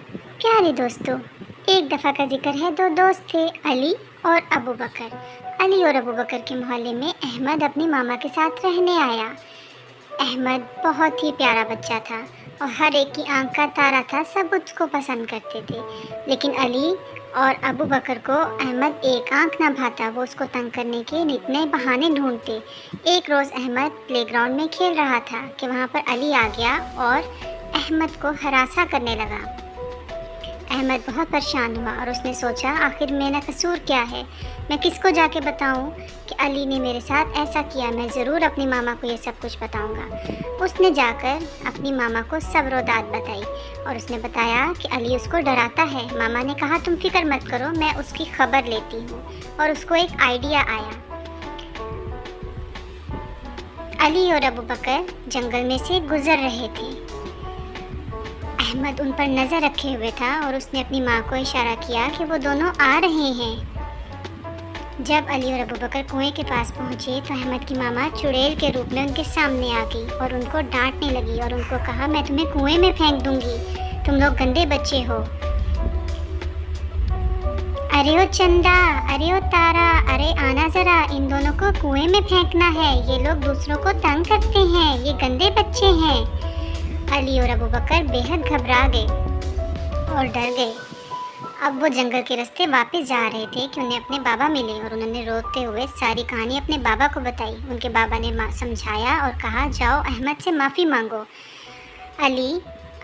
प्यारे दोस्तों, एक दफ़ा का ज़िक्र है। दो दोस्त थे, अली और अबू बकर। अली और अबू बकर के मोहल्ले में अहमद अपनी मामा के साथ रहने आया। अहमद बहुत ही प्यारा बच्चा था और हर एक की आंख का तारा था, सब उसको पसंद करते थे। लेकिन अली और अबू बकर को अहमद एक आंख ना भाता, वो उसको तंग करने के इतने बहाने ढूंढते। एक रोज़ अहमद प्लेग्राउंड में खेल रहा था कि वहाँ पर अली आ गया और अहमद को हरासा करने लगा। अहमद बहुत परेशान हुआ और उसने सोचा, आखिर मेरा कसूर क्या है? मैं किसको जाके बताऊं कि अली ने मेरे साथ ऐसा किया? मैं ज़रूर अपनी मामा को ये सब कुछ बताऊंगा। उसने जाकर अपनी मामा को सब रोदात बताई और उसने बताया कि अली उसको डराता है। मामा ने कहा, तुम फिक्र मत करो, मैं उसकी खबर लेती हूँ। और उसको एक आइडिया आया। अली और अबू बकर जंगल में से गुजर रहे थे। अहमद उन पर नज़र रखे हुए था और उसने अपनी माँ को इशारा किया कि वो दोनों आ रहे हैं। जब अली और अबू बकर कुएं के पास पहुँचे तो अहमद की मामा चुड़ैल के रूप में उनके सामने आ गई और उनको डांटने लगी और उनको कहा, मैं तुम्हें कुएं में फेंक दूंगी, तुम लोग गंदे बच्चे हो। अरे ओ चंदा, अरे ओ तारा, अरे आना ज़रा, इन दोनों को कुएं में फेंकना है, ये लोग दूसरों को तंग करते हैं, ये गंदे बच्चे हैं। अली और अबू बकर बेहद घबरा गए और डर गए। अब वो जंगल के रास्ते वापस जा रहे थे कि उन्हें अपने बाबा मिले और उन्होंने रोते हुए सारी कहानी अपने बाबा को बताई। उनके बाबा ने समझाया और कहा, जाओ अहमद से माफ़ी मांगो। अली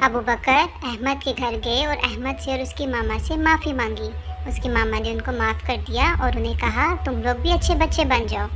अबू बकर अहमद के घर गए और अहमद से और उसकी मामा से माफ़ी मांगी। उसकी मामा ने उनको माफ़ कर दिया और उन्हें कहा, तुम लोग भी अच्छे बच्चे बन जाओ।